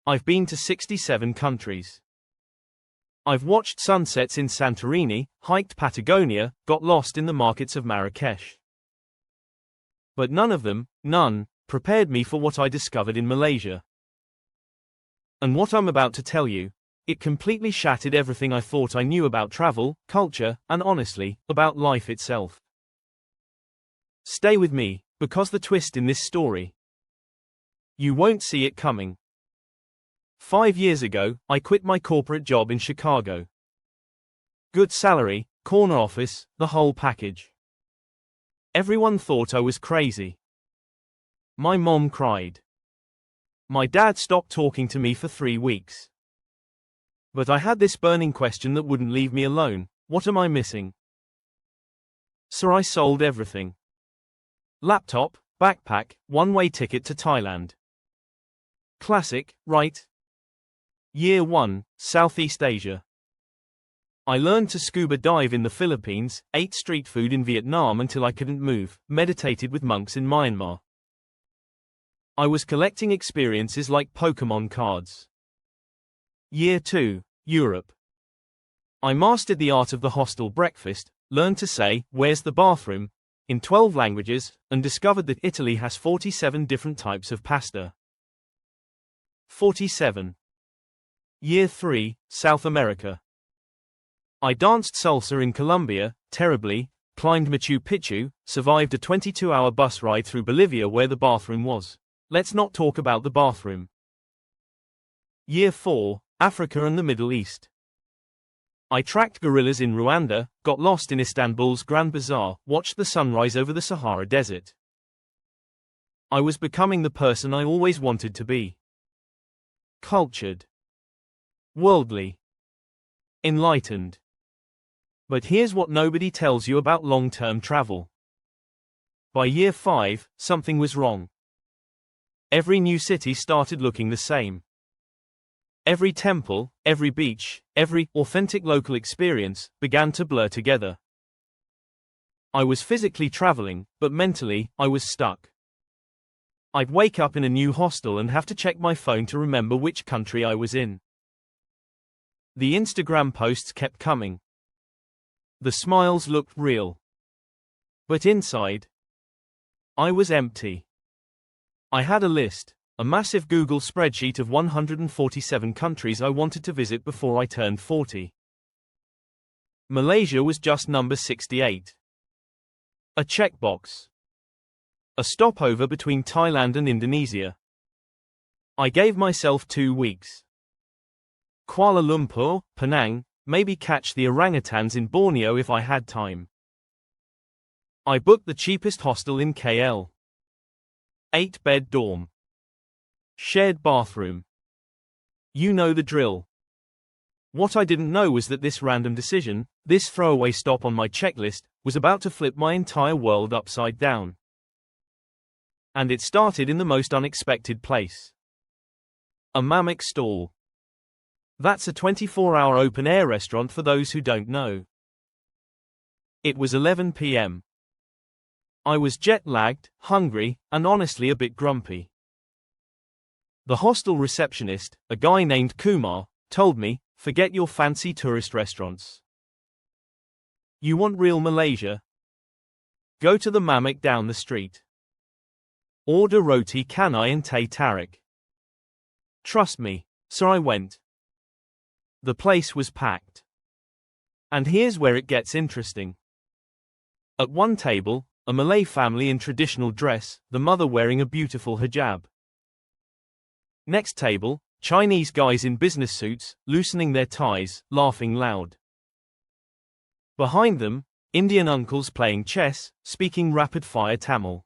I've been to 67 countries. I've watched sunsets in Santorini, hiked Patagonia, got lost in the markets of Marrakesh. But none of them, prepared me for what I discovered in Malaysia. And what I'm about to tell you, it completely shattered everything I thought I knew about travel, culture, and honestly, about life itself. Stay with me, because the twist in this story, you won't see it coming. 5 years ago, I quit my corporate job in Chicago. Good salary, corner office, the whole package. Everyone thought I was crazy. My mom cried. My dad stopped talking to me for 3 weeks. But I had this burning question that wouldn't leave me alone: what am I missing? So I sold everything. Laptop, backpack, one-way ticket to Thailand. Classic, right? Year 1, Southeast Asia. I learned to scuba dive in the Philippines, ate street food in Vietnam until I couldn't move, meditated with monks in Myanmar. I was collecting experiences like Pokémon cards. Year 2, Europe. I mastered the art of the hostel breakfast, learned to say, "Where's the bathroom?" in 12 languages, and discovered that Italy has 47 different types of pasta. 47. Year 3, South America. I danced salsa in Colombia, terribly, climbed Machu Picchu, survived a 22-hour bus ride through Bolivia where the bathroom was. Let's not talk about the bathroom. Year 4, Africa and the Middle East. I tracked gorillas in Rwanda, got lost in Istanbul's Grand Bazaar, watched the sunrise over the Sahara Desert. I was becoming the person I always wanted to be. Cultured. Worldly. Enlightened. But here's what nobody tells you about long-term travel. By year 5, something was wrong. Every new city started looking the same. Every temple, every beach, every authentic local experience began to blur together. I was physically traveling, but mentally, I was stuck. I'd wake up in a new hostel and have to check my phone to remember which country I was in. The Instagram posts kept coming. The smiles looked real. But inside, I was empty. I had a list, a massive Google spreadsheet of 147 countries I wanted to visit before I turned 40. Malaysia was just number 68. A checkbox. A stopover between Thailand and Indonesia. I gave myself 2 weeks. Kuala Lumpur, Penang, maybe catch the orangutans in Borneo if I had time. I booked the cheapest hostel in KL. 8-bed dorm. Shared bathroom. You know the drill. What I didn't know was that this random decision, this throwaway stop on my checklist, was about to flip my entire world upside down. And it started in the most unexpected place. A Mamak stall. That's a 24-hour open-air restaurant for those who don't know. It was 11 p.m. I was jet-lagged, hungry, and honestly a bit grumpy. The hostel receptionist, a guy named Kumar, told me, "Forget your fancy tourist restaurants. You want real Malaysia? Go to the Mamak down the street. Order roti canai and teh tarik." Trust me. So I went. The place was packed. And here's where it gets interesting. At one table, a Malay family in traditional dress, the mother wearing a beautiful hijab. Next table, Chinese guys in business suits, loosening their ties, laughing loud. Behind them, Indian uncles playing chess, speaking rapid-fire Tamil.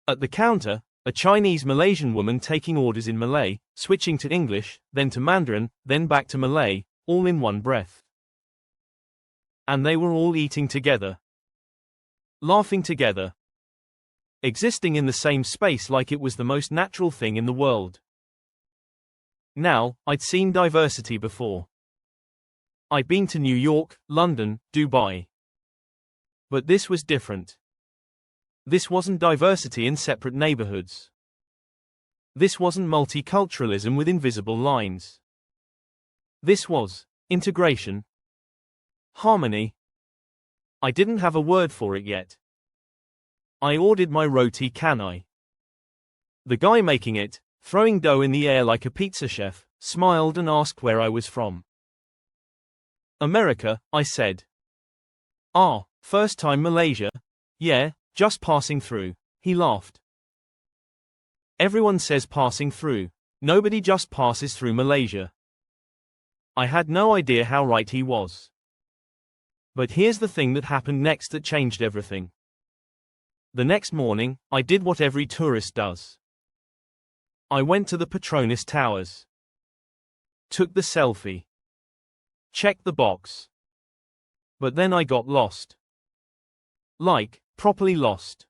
At the counter, a Chinese Malaysian woman taking orders in Malay, switching to English, then to Mandarin, then back to Malay, all in one breath. And they were all eating together. Laughing together. Existing in the same space like it was the most natural thing in the world. Now, I'd seen diversity before. I'd been to New York, London, Dubai. But this was different. This wasn't diversity in separate neighborhoods. This wasn't multiculturalism with invisible lines. This was integration. Harmony. I didn't have a word for it yet. I ordered my roti canai. The guy making it, throwing dough in the air like a pizza chef, smiled and asked where I was from. America, I said. Ah, first time Malaysia? Yeah, just passing through. He laughed. Everyone says passing through. Nobody just passes through Malaysia. I had no idea how right he was. But here's the thing that happened next that changed everything. The next morning, I did what every tourist does. I went to the Petronas Towers. Took the selfie. Checked the box. But then I got lost. Like, properly lost.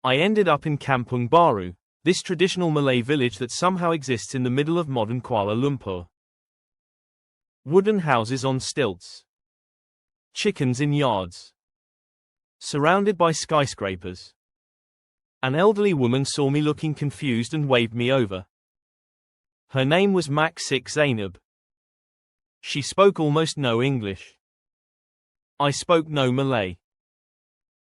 I ended up in Kampung Baru, this traditional Malay village that somehow exists in the middle of modern Kuala Lumpur. Wooden houses on stilts. Chickens in yards. Surrounded by skyscrapers. An elderly woman saw me looking confused and waved me over. Her name was Mak Sik Zainab. She spoke almost no English. I spoke no Malay.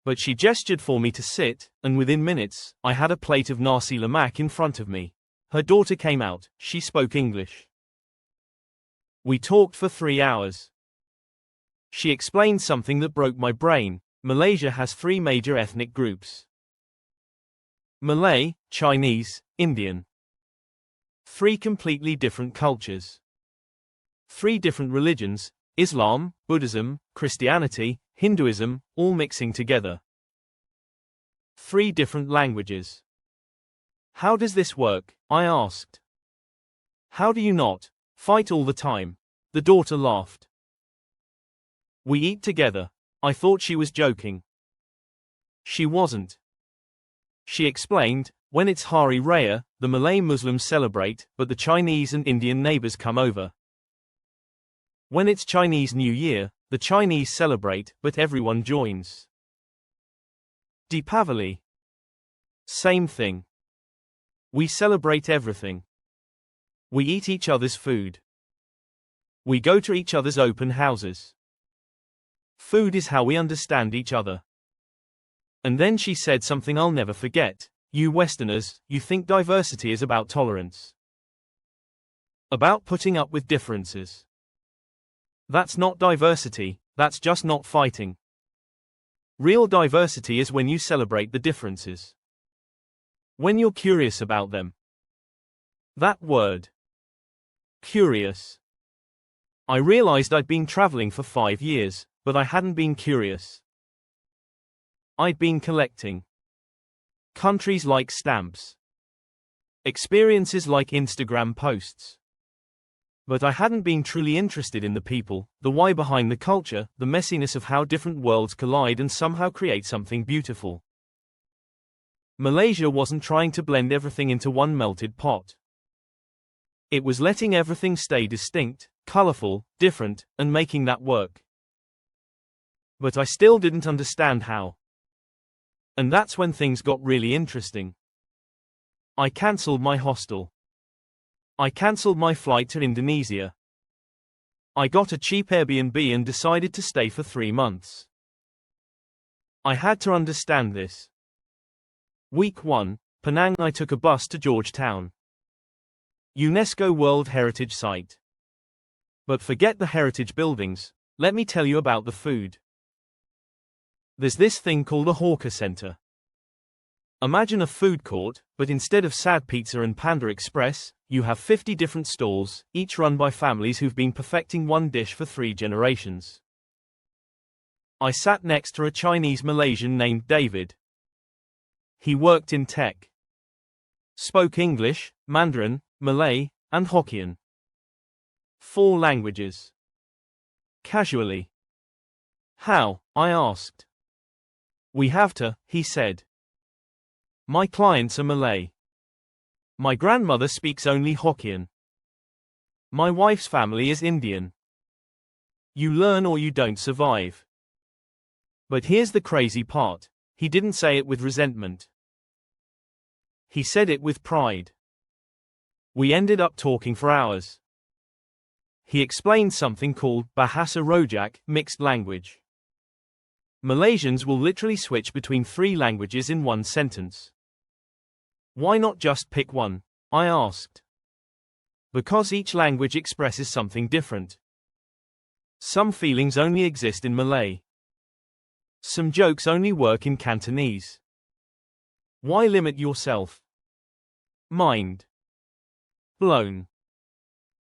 But she gestured for me to sit, and within minutes, I had a plate of nasi lemak in front of me. Her daughter came out, she spoke English. We talked for 3 hours. She explained something that broke my brain. Malaysia has 3 major ethnic groups. Malay, Chinese, Indian. 3 completely different cultures. 3 different religions, Islam, Buddhism, Christianity, Hinduism, all mixing together. 3 different languages. How does this work? I asked. How do you not fight all the time? The daughter laughed. We eat together. I thought she was joking. She wasn't. She explained, when it's Hari Raya, the Malay Muslims celebrate, but the Chinese and Indian neighbors come over. When it's Chinese New Year, the Chinese celebrate, but everyone joins. Deepavali. Same thing. We celebrate everything. We eat each other's food. We go to each other's open houses. Food is how we understand each other. And then she said something I'll never forget. You Westerners, you think diversity is about tolerance. About putting up with differences. That's not diversity, that's just not fighting. Real diversity is when you celebrate the differences. When you're curious about them. That word. Curious. I realized I'd been traveling for 5 years, but I hadn't been curious. I'd been collecting. Countries like stamps. Experiences like Instagram posts. But I hadn't been truly interested in the people, the why behind the culture, the messiness of how different worlds collide and somehow create something beautiful. Malaysia wasn't trying to blend everything into one melted pot. It was letting everything stay distinct, colorful, different, and making that work. But I still didn't understand how. And that's when things got really interesting. I cancelled my hostel. I cancelled my flight to Indonesia. I got a cheap Airbnb and decided to stay for 3 months. I had to understand this. Week 1, Penang. I took a bus to Georgetown. UNESCO World Heritage Site. But forget the heritage buildings, let me tell you about the food. There's this thing called a hawker center. Imagine a food court, but instead of Sad Pizza and Panda Express, you have 50 different stalls, each run by families who've been perfecting one dish for 3 generations. I sat next to a Chinese Malaysian named David. He worked in tech. Spoke English, Mandarin, Malay, and Hokkien. 4 languages. Casually. How? I asked. We have to, he said. My clients are Malay. My grandmother speaks only Hokkien. My wife's family is Indian. You learn or you don't survive. But here's the crazy part. He didn't say it with resentment. He said it with pride. We ended up talking for hours. He explained something called Bahasa Rojak, mixed language. Malaysians will literally switch between 3 languages in one sentence. Why not just pick one? I asked. Because each language expresses something different. Some feelings only exist in Malay. Some jokes only work in Cantonese. Why limit yourself? Mind blown.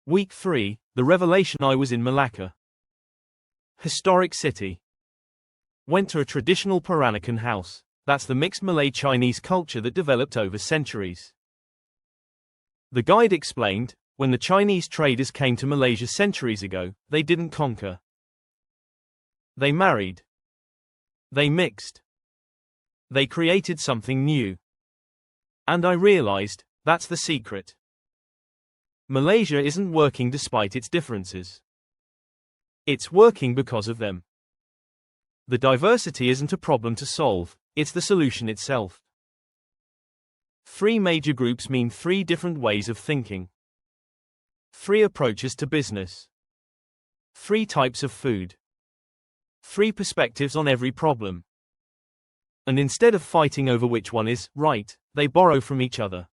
Week 3, the revelation. I was in Malacca. Historic city. Went to a traditional Peranakan house. That's the mixed Malay-Chinese culture that developed over centuries. The guide explained, when the Chinese traders came to Malaysia centuries ago, they didn't conquer. They married. They mixed. They created something new. And I realized, that's the secret. Malaysia isn't working despite its differences. It's working because of them. The diversity isn't a problem to solve, it's the solution itself. 3 major groups mean 3 different ways of thinking. 3 approaches to business. 3 types of food. 3 perspectives on every problem. And instead of fighting over which one is right, they borrow from each other.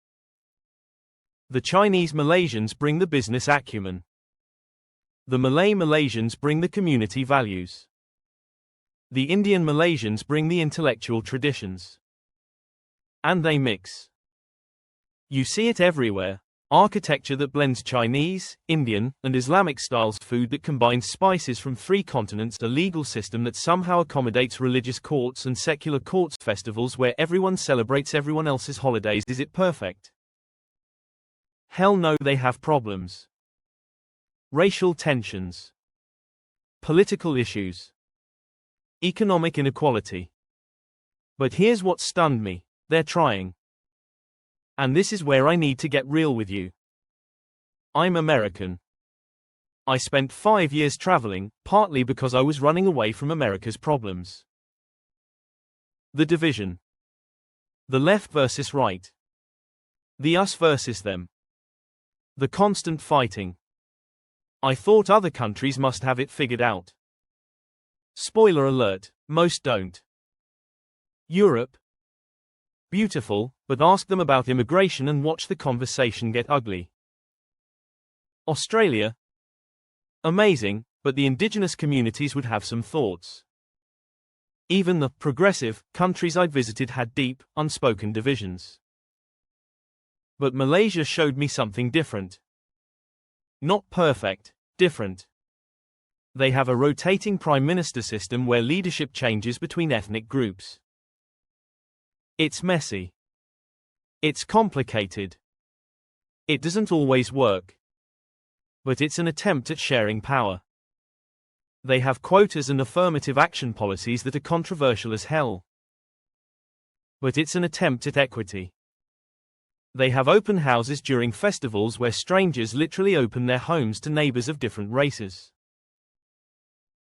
The Chinese Malaysians bring the business acumen. The Malay Malaysians bring the community values. The Indian Malaysians bring the intellectual traditions. And they mix. You see it everywhere. Architecture that blends Chinese, Indian, and Islamic styles, food that combines spices from 3 continents, a legal system that somehow accommodates religious courts and secular courts, festivals where everyone celebrates everyone else's holidays. Is it perfect? Hell no, they have problems. Racial tensions. Political issues. Economic inequality. But here's what stunned me. They're trying. And this is where I need to get real with you. I'm American. I spent 5 years traveling, partly because I was running away from America's problems. The division. The left versus right. The us versus them. The constant fighting. I thought other countries must have it figured out. Spoiler alert, most don't. Europe. Beautiful, but ask them about immigration and watch the conversation get ugly. Australia. Amazing, but the indigenous communities would have some thoughts. Even the progressive countries I'd visited had deep, unspoken divisions. But Malaysia showed me something different. Not perfect, different. They have a rotating prime minister system where leadership changes between ethnic groups. It's messy. It's complicated. It doesn't always work. But it's an attempt at sharing power. They have quotas and affirmative action policies that are controversial as hell. But it's an attempt at equity. They have open houses during festivals where strangers literally open their homes to neighbors of different races.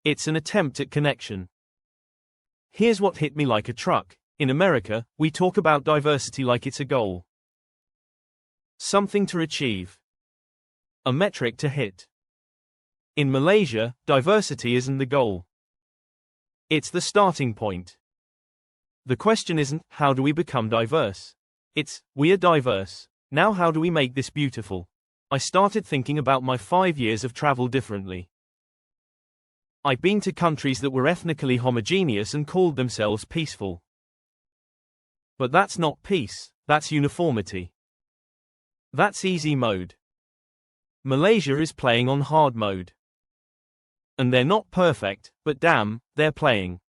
It's an attempt at connection. Here's what hit me like a truck. In America, we talk about diversity like it's a goal. Something to achieve. A metric to hit. In Malaysia, diversity isn't the goal. It's the starting point. The question isn't, how do we become diverse? It's, we are diverse. Now how do we make this beautiful? I started thinking about my 5 years of travel differently. I've been to countries that were ethnically homogeneous and called themselves peaceful. But that's not peace, that's uniformity. That's easy mode. Malaysia is playing on hard mode. And they're not perfect, but damn, they're playing.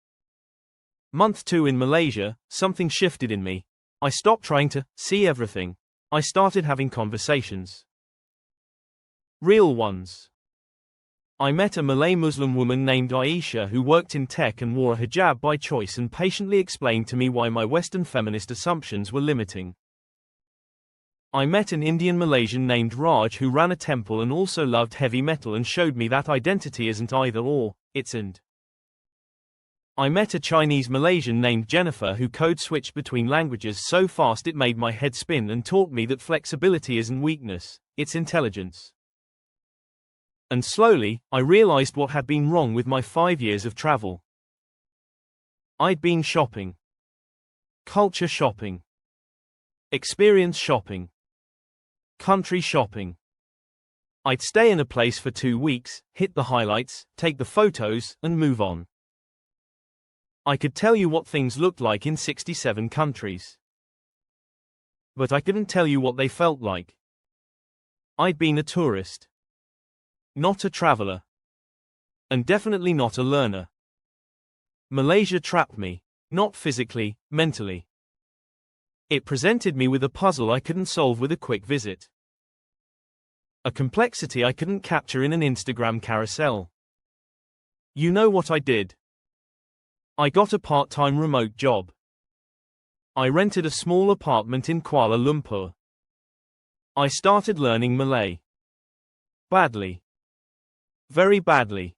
Month 2 in Malaysia, something shifted in me. I stopped trying to see everything. I started having conversations. Real ones. I met a Malay Muslim woman named Aisha who worked in tech and wore a hijab by choice and patiently explained to me why my Western feminist assumptions were limiting. I met an Indian Malaysian named Raj who ran a temple and also loved heavy metal and showed me that identity isn't either or, it's and. I met a Chinese Malaysian named Jennifer who code switched between languages so fast it made my head spin and taught me that flexibility isn't weakness, it's intelligence. And slowly, I realized what had been wrong with my 5 years of travel. I'd been shopping. Culture shopping. Experience shopping. Country shopping. I'd stay in a place for 2 weeks, hit the highlights, take the photos, and move on. I could tell you what things looked like in 67 countries. But I couldn't tell you what they felt like. I'd been a tourist. Not a traveler. And definitely not a learner. Malaysia trapped me, not physically, mentally. It presented me with a puzzle I couldn't solve with a quick visit. A complexity I couldn't capture in an Instagram carousel. You know what I did? I got a part-time remote job. I rented a small apartment in Kuala Lumpur. I started learning Malay. Badly. Very badly.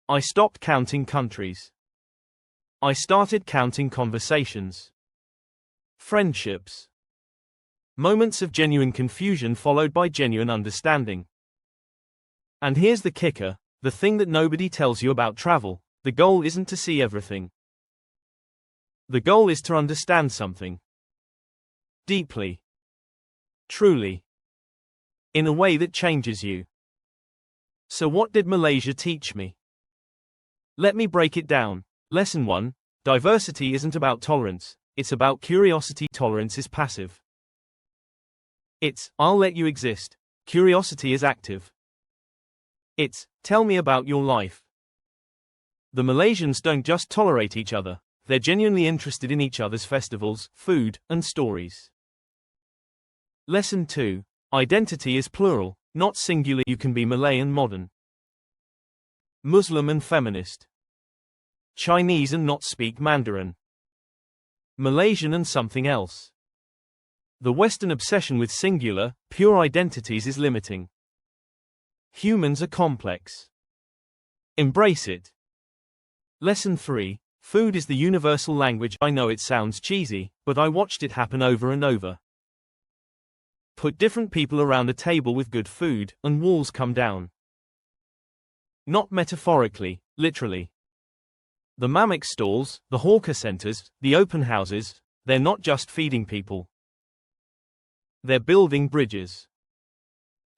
I stopped counting countries. I started counting conversations. Friendships. Moments of genuine confusion followed by genuine understanding. And here's the kicker, the thing that nobody tells you about travel, the goal isn't to see everything. The goal is to understand something. Deeply. Truly. In a way that changes you. So what did Malaysia teach me? Let me break it down. Lesson 1, diversity isn't about tolerance, it's about curiosity. Tolerance is passive. It's, I'll let you exist. Curiosity is active. It's, tell me about your life. The Malaysians don't just tolerate each other, they're genuinely interested in each other's festivals, food, and stories. Lesson 2, identity is plural, not singular. You can be Malay and modern. Muslim and feminist. Chinese and not speak Mandarin. Malaysian and something else. The Western obsession with singular, pure identities is limiting. Humans are complex. Embrace it. Lesson 3, food is the universal language. I know it sounds cheesy, but I watched it happen over and over. Put different people around a table with good food, and walls come down. Not metaphorically, literally. The mamak stalls, the hawker centers, the open houses, they're not just feeding people. They're building bridges.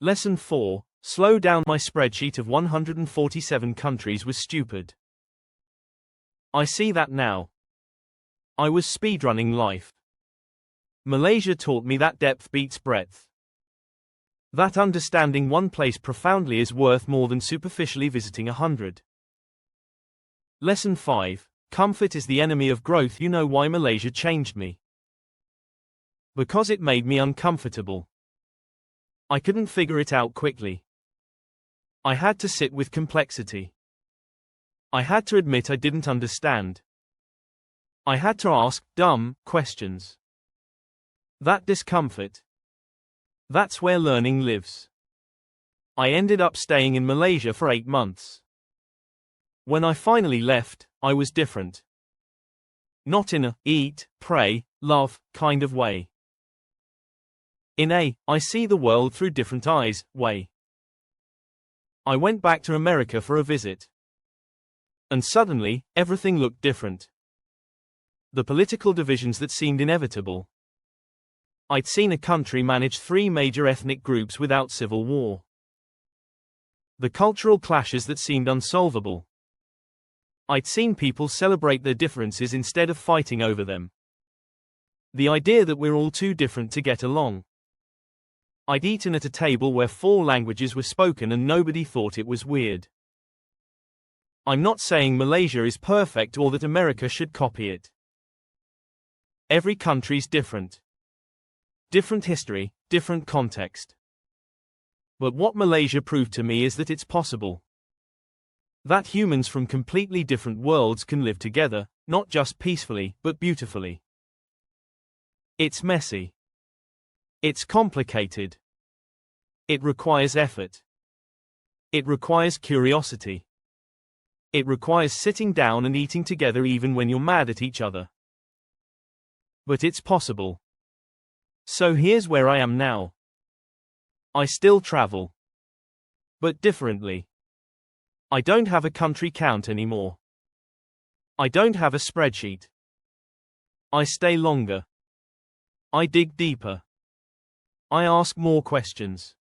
Lesson 4, slow down. My spreadsheet of 147 countries was stupid. I see that now. I was speedrunning life. Malaysia taught me that depth beats breadth. That understanding one place profoundly is worth more than superficially visiting 100. Lesson 5, comfort is the enemy of growth. You know why Malaysia changed me? Because it made me uncomfortable. I couldn't figure it out quickly. I had to sit with complexity. I had to admit I didn't understand. I had to ask dumb questions. That discomfort. That's where learning lives. I ended up staying in Malaysia for 8 months. When I finally left, I was different. Not in a eat, pray, love kind of way. In a I see the world through different eyes way. I went back to America for a visit. And suddenly, everything looked different. The political divisions that seemed inevitable. I'd seen a country manage 3 major ethnic groups without civil war. The cultural clashes that seemed unsolvable. I'd seen people celebrate their differences instead of fighting over them. The idea that we're all too different to get along. I'd eaten at a table where 4 languages were spoken and nobody thought it was weird. I'm not saying Malaysia is perfect or that America should copy it. Every country's different. Different history, different context. But what Malaysia proved to me is that it's possible. That humans from completely different worlds can live together, not just peacefully, but beautifully. It's messy. It's complicated. It requires effort. It requires curiosity. It requires sitting down and eating together even when you're mad at each other. But it's possible. So here's where I am now. I still travel. But differently. I don't have a country count anymore. I don't have a spreadsheet. I stay longer. I dig deeper. I ask more questions.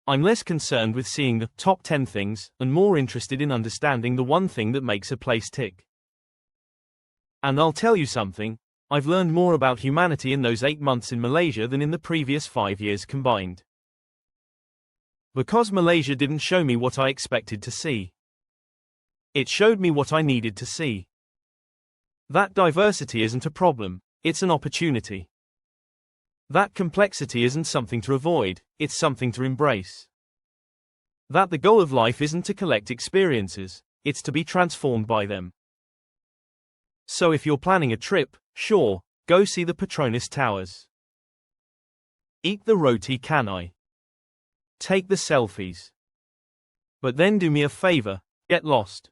I'm less concerned with seeing the top 10 things, and more interested in understanding the one thing that makes a place tick. And I'll tell you something, I've learned more about humanity in those 8 months in Malaysia than in the previous 5 years combined. Because Malaysia didn't show me what I expected to see. It showed me what I needed to see. That diversity isn't a problem, it's an opportunity. That complexity isn't something to avoid, it's something to embrace. That the goal of life isn't to collect experiences, it's to be transformed by them. So if you're planning a trip, sure, go see the Petronas Towers. Eat the roti canai. Take the selfies. But then do me a favor, get lost.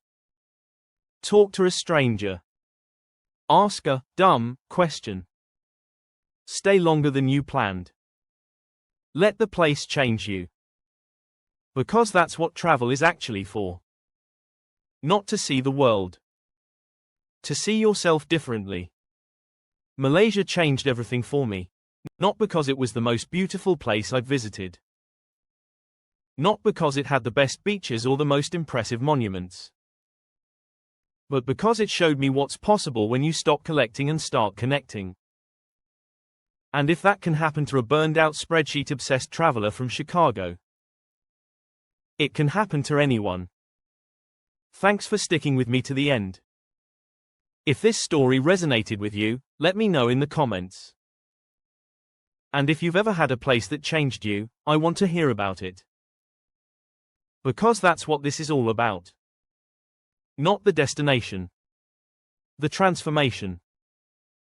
Talk to a stranger. Ask a dumb question. Stay longer than you planned. Let the place change you. Because that's what travel is actually for. Not to see the world. To see yourself differently. Malaysia changed everything for me. Not because it was the most beautiful place I'd visited. Not because it had the best beaches or the most impressive monuments. But because it showed me what's possible when you stop collecting and start connecting. And if that can happen to a burned-out spreadsheet-obsessed traveler from Chicago, it can happen to anyone. Thanks for sticking with me to the end. If this story resonated with you, let me know in the comments. And if you've ever had a place that changed you, I want to hear about it. Because that's what this is all about. Not the destination. The transformation.